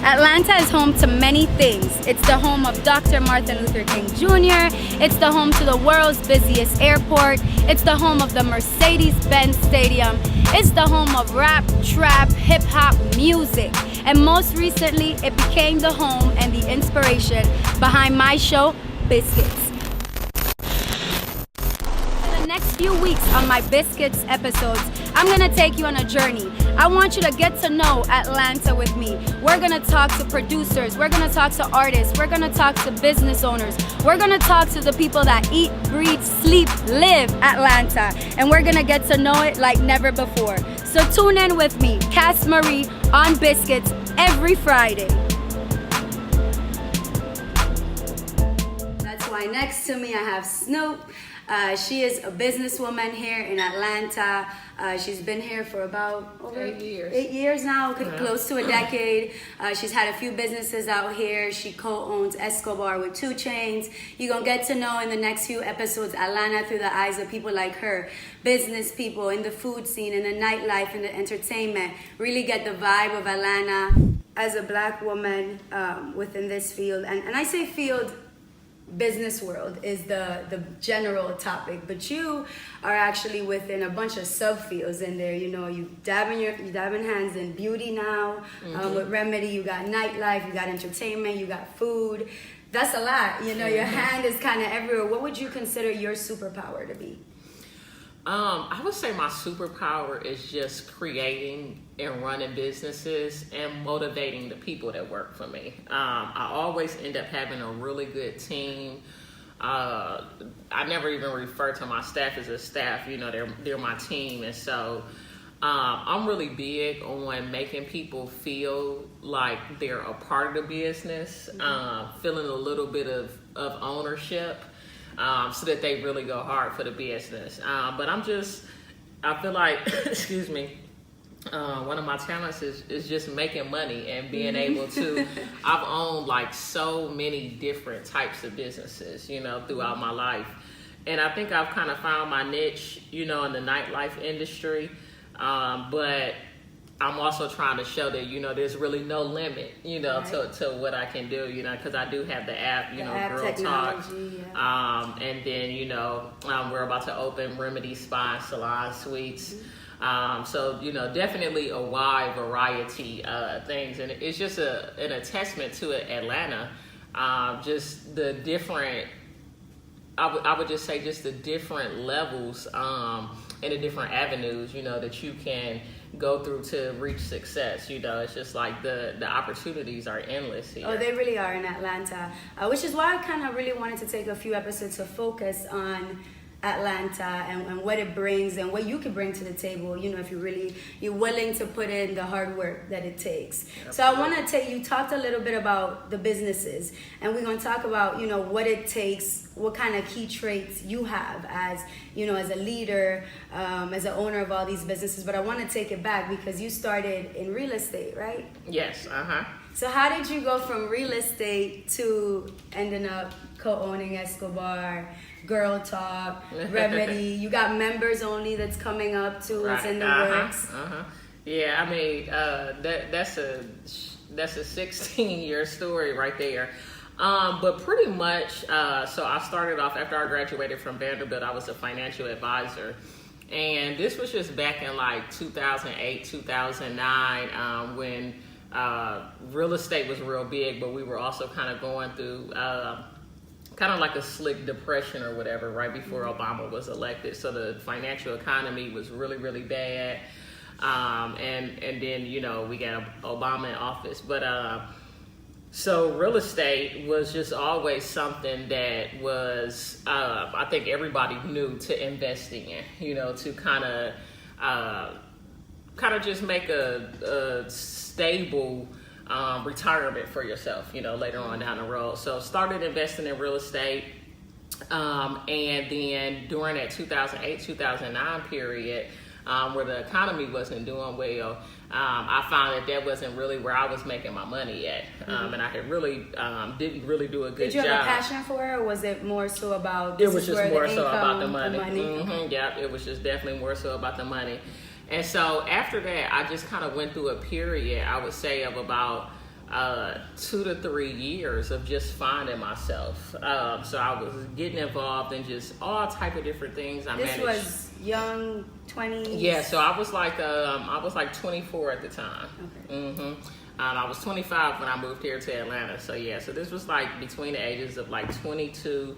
Atlanta is home to many things. It's the home of Dr. Martin Luther King Jr. It's the home to the world's busiest airport. It's the home of the Mercedes-Benz Stadium. It's the home of rap, trap, hip-hop music. And most recently, it became the home and the inspiration behind my show, Biscuits. For the next few weeks on my Biscuits episodes, I'm gonna take you on a journey. I want you to get to know Atlanta with me. We're gonna talk to producers, we're gonna talk to artists, we're gonna talk to business owners, we're gonna talk to the people that eat, breathe, sleep, live Atlanta, and we're gonna get to know it like never before. So tune in with me, Cass Marie, on Biscuits every Friday. That's why next to me I have Snoop. She is a businesswoman here in Atlanta. She's been here for about over 8 years. 8 years now, close to a decade. She's had a few businesses out here. She co-owns Escobar with 2 chains. You're going to get to know in the next few episodes Atlanta through the eyes of people like her. Business people in the food scene, in the nightlife, in the entertainment. Really get the vibe of Atlanta as a black woman within this field. And I say field, business world is the general topic, but you are actually within a bunch of subfields in there. You know, you dabbing hands in beauty now. With Remedy, you got nightlife, you got entertainment, you got food. That's a lot. You know, your hand is kind of everywhere. What would you consider your superpower to be? I would say my superpower is just creating and running businesses and motivating the people that work for me. I always end up having a really good team. I never even refer to my staff as a staff. You know, they're my team, and so I'm really big on making people feel like they're a part of the business, feeling a little bit of ownership. So that they really go hard for the business. But I feel like, excuse me, one of my talents is just making money and being able to, I've owned like so many different types of businesses, you know, throughout my life. And I think I've kind of found my niche, you know, in the nightlife industry. But I'm also trying to show that, you know, there's really no limit, you know, to what I can do, you know, because I do have the app, you know, Girl Talk. And then, you know, we're about to open Remedy Spa and Salon Suites. So, you know, definitely a wide variety of things. And it's just an attachment to Atlanta. Just the different, I would just say just the different levels and the different avenues, you know, that you can go through to reach success. You know, it's just like the opportunities are endless here. Oh, they really are in Atlanta, which is why I kind of really wanted to take a few episodes to focus on Atlanta and what it brings and what you can bring to the table, you know, if you're willing to put in the hard work that it takes. Absolutely. So I want to you talked a little bit about the businesses, and we're going to talk about, you know, what it takes, what kind of key traits you have as, you know, as a leader, as an owner of all these businesses. But I want to take it back because you started in real estate, right? Yes. So how did you go from real estate to ending up co-owning Escobar, Girl Talk, Remedy? You got members only that's coming up too. It's in the works. Yeah, I mean, that's a 16-year story right there. But pretty much, so I started off after I graduated from Vanderbilt. I was a financial advisor. And this was just back in like 2008, 2009, when real estate was real big, but we were also kind of going through kind of like a slick depression or whatever right before Obama was elected. So the financial economy was really, really bad. And then, you know, we got Obama in office. But so real estate was just always something that was, I think everybody knew to invest in, you know, to kind of just make a stable retirement for yourself, you know, later on down the road. So started investing in real estate. And then during that 2008, 2009 period, where the economy wasn't doing well, I found that wasn't really where I was making my money at. And I had really didn't really do a good job. Did you have a passion for it, or was it more so about it was just more so about the money? Okay. Yeah, it was just definitely more so about the money. And so after that, I just kind of went through a period, I would say, of about 2 to 3 years of just finding myself. So I was getting involved in just all type of different things. This was young 20s. Yeah, so I was like 24 at the time. Okay. I was 25 when I moved here to Atlanta. So yeah, so this was like between the ages of like 22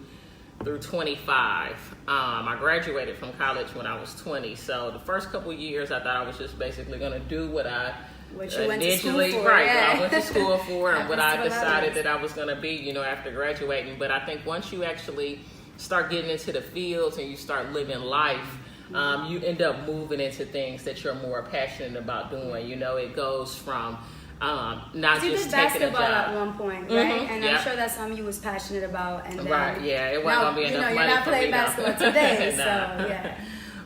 through 25. I graduated from college when I was 20. So the first couple years, I thought I was just basically going to do what you went to school for, right? yeah. What I went to school for, and what I decided that I was going to be, you know, after graduating. But I think once you actually start getting into the fields and you start living life, you end up moving into things that you're more passionate about doing. You know, it goes from not you just did taking a basketball job at one point, right? And I'm sure that's something you was passionate about. And then, right, yeah, it wasn't gonna be enough money. You're not for playing me, basketball though. today, Nah. so yeah.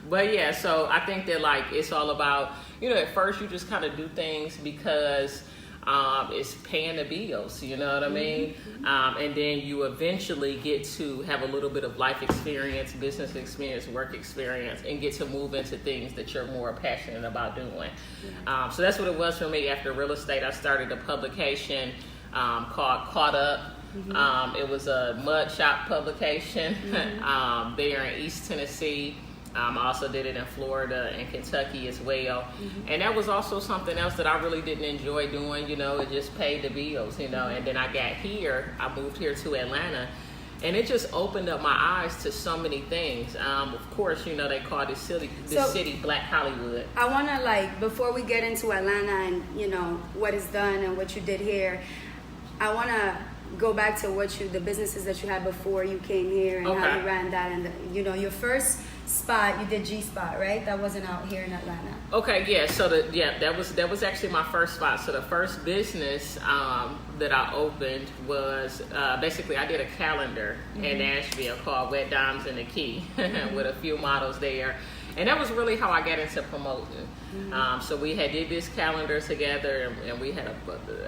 But yeah, so I think that like it's all about, you know, at first you just kind of do things because it's paying the bills, you know what I mean? And then you eventually get to have a little bit of life experience, business experience, work experience, and get to move into things that you're more passionate about doing. So that's what it was for me. After real estate, I started a publication called Caught Up. It was a mud shop publication there in East Tennessee. I also did it in Florida and Kentucky as well. And that was also something else that I really didn't enjoy doing. You know, it just paid the bills, you know. And then I got here, I moved here to Atlanta, and it just opened up my eyes to so many things. Of course, you know, they call this city Black Hollywood. I want to, like, before we get into Atlanta and, you know, what is done and what you did here, I want to go back to the businesses that you had before you came here and how you ran that. And, you know, your first spot, you did G-Spot, right? That wasn't out here in Atlanta. Okay, yeah. So that was actually my first spot. So the first business that I opened was basically I did a calendar in Nashville called Wet Dimes in the Key with a few models there, and that was really how I got into promoting. So we did this calendar together, and we had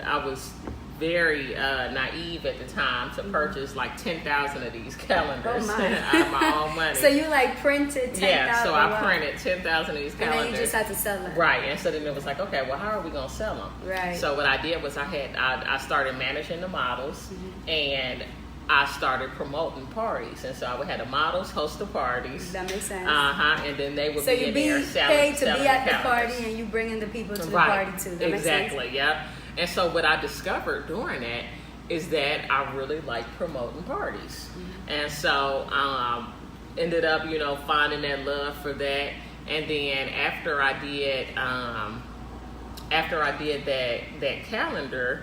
I was very naive at the time to purchase like 10,000 of these calendars out of my own money. So you like printed 10,000? Yeah, so I printed 10,000 of these calendars. And then you just had to sell them. Right, and so then it was like, okay, well, how are we going to sell them? Right. So what I did was I started managing the models, and I started promoting parties. And so I would have the models host the parties. That makes sense. And then they would be in there selling. So you paid to be at the calendars. party, and you bringing the people to the party too. That makes sense? Exactly, yep. And so what I discovered during that is that I really like promoting parties. And so ended up, you know, finding that love for that. And then after I did that calendar,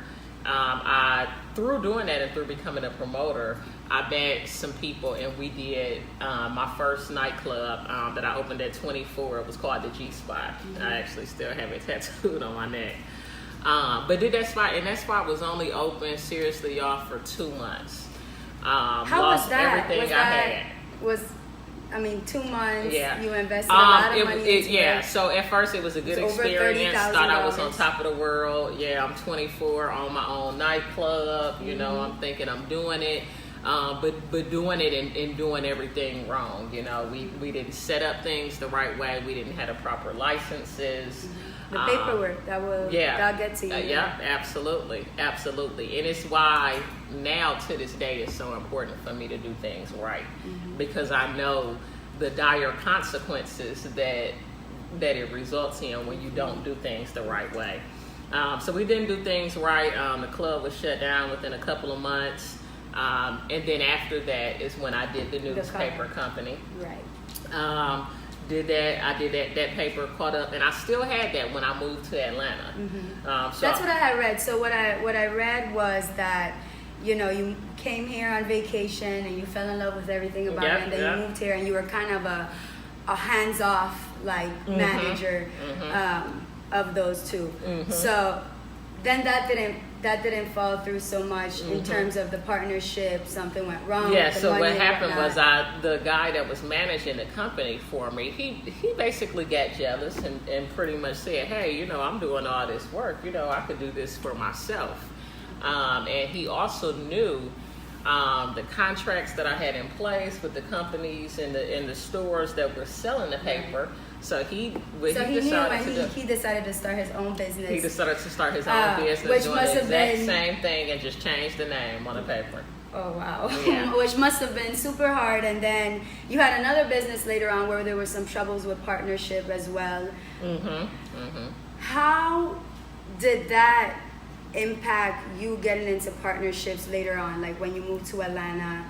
through doing that and through becoming a promoter, I met some people, and we did my first nightclub that I opened at 24. It was called the G-Spot. I actually still have it tattooed on my neck. But did that spot, and that spot was only open, seriously, y'all, for 2 months. How was that? Everything I had. 2 months. Yeah. You invested a lot of money into it. So at first it was a good experience. Thought I was on top of the world. Yeah, I'm 24, on my own nightclub. You know, I'm thinking I'm doing it. But doing it and doing everything wrong. You know, we didn't set up things the right way. We didn't have the proper licenses. The paperwork that'll get to you. Yeah, absolutely. And it's why now to this day it's so important for me to do things right, because I know the dire consequences that it results in when you don't do things the right way. So we didn't do things right. The club was shut down within a couple of months. And then after that is when I did the newspaper company. Right. Did that. I did that paper, Caught Up, and I still had that when I moved to Atlanta. So that's what I had read. So what I read was that, you know, you came here on vacation and you fell in love with everything about it, and then you moved here and you were kind of a hands-off manager of those two. So then that didn't fall through so much in terms of the partnership. Something went wrong. Yeah, so what happened was the guy that was managing the company for me, he basically got jealous and pretty much said, hey, you know, I'm doing all this work, you know, I could do this for myself. And he also knew the contracts that I had in place with the companies and the stores that were selling the paper. So he decided to start his own business. He decided to start his own business, which doing must the have exact been same thing and just changed the name on the paper. Oh wow. Yeah. Which must have been super hard. And then you had another business later on where there were some troubles with partnership as well. How did that impact you getting into partnerships later on? Like when you moved to Atlanta,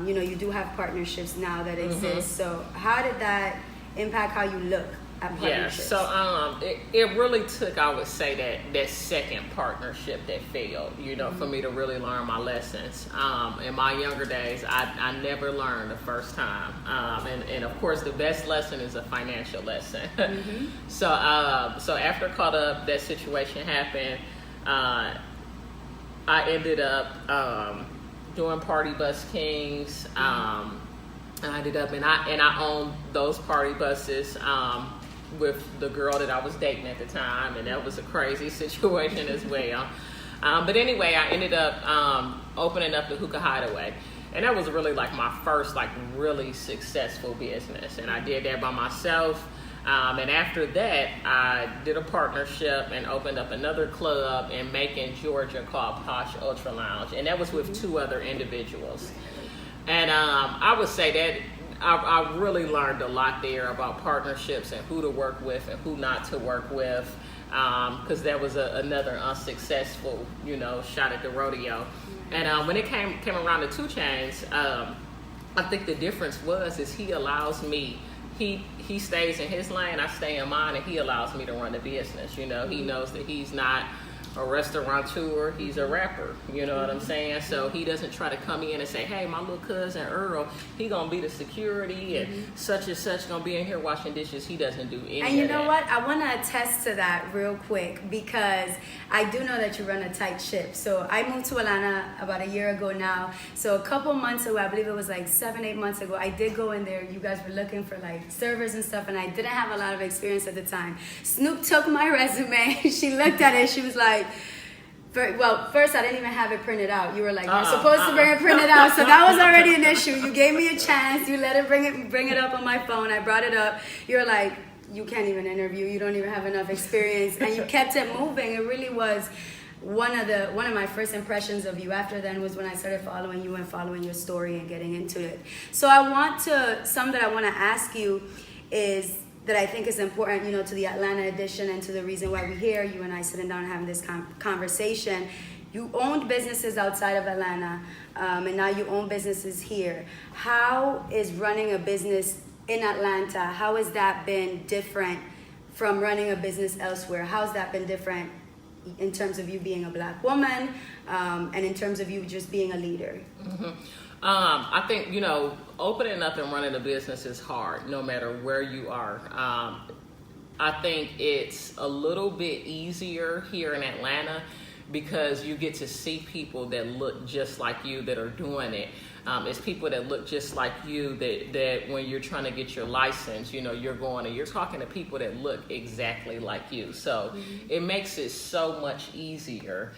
you do have partnerships now that exist. So how did that impact how you look at partnerships? Yeah, so it really took, I would say, that second partnership that failed, for me to really learn my lessons. In my younger days, I never learned the first time. And of course, the best lesson is a financial lesson. So after Caught Up, that situation happened. I ended up doing Party Bus Kings. I ended up and I owned those party buses with the girl that I was dating at the time, and that was a crazy situation as well. But anyway, I ended up opening up the Hookah Hideaway, and that was really like my first really successful business, and I did that by myself. And after that, I did a partnership and opened up another club in Macon, Georgia called Posh Ultra Lounge, and that was with two other individuals. And I would say that I really learned a lot there about partnerships and who to work with and who not to work with, because that was another unsuccessful, shot at the rodeo. And when it came around to 2 Chainz, I think the difference is he allows me. He stays in his lane, I stay in mine, and he allows me to run the business. He knows that he's not a restaurateur, he's a rapper, you know what I'm saying? So he doesn't try to come in and say, hey, my little cousin Earl, he gonna be the security and such gonna be in here washing dishes. He doesn't do any of that. And you know what? I want to attest to that real quick, because I do know that you run a tight ship. So I moved to Atlanta about a year ago now. So a couple months ago, I believe it was 7-8 months ago, I did go in there. You guys were looking for servers and stuff, and I didn't have a lot of experience at the time. Snoop took my resume. She looked at it. She was like, first I didn't even have it printed out. You were like, you're supposed to bring it printed out. So that was already an issue. You gave me a chance. You let it bring it up on my phone. I brought it up. You're like, you can't even interview. You don't even have enough experience. And you kept it moving. It really was one of my first impressions of you. After then was when I started following you and following your story and getting into it. So some that I want to ask you is that I think is important, to the Atlanta edition and to the reason why we're here, you and I sitting down and having this conversation. You owned businesses outside of Atlanta, and now you own businesses here. How is running a business in Atlanta, how has that been different from running a business elsewhere? How's that been different in terms of you being a Black woman, and in terms of you just being a leader? I think, opening up and running a business is hard, no matter where you are. I think it's a little bit easier here in Atlanta because you get to see people that look just like you that are doing it. It's people that look just like you that when you're trying to get your license, you're going and you're talking to people that look exactly like you. So it makes it so much easier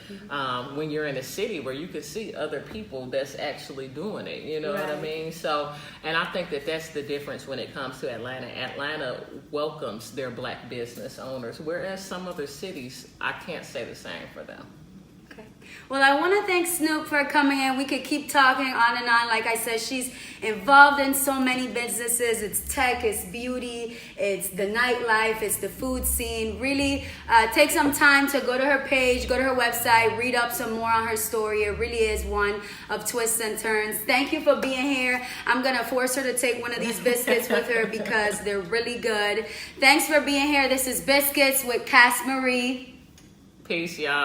when you're in a city where you can see other people that's actually doing it. You know what I mean? So, and I think that's the difference when it comes to Atlanta. Atlanta welcomes their Black business owners, whereas some other cities, I can't say the same for them. Well, I want to thank Snoop for coming in. We could keep talking on and on. Like I said, she's involved in so many businesses. It's tech, it's beauty, it's the nightlife, it's the food scene. Really take some time to go to her page, go to her website, read up some more on her story. It really is one of twists and turns. Thank you for being here. I'm going to force her to take one of these biscuits with her because they're really good. Thanks for being here. This is Biscuits with Cass Marie. Peace, y'all.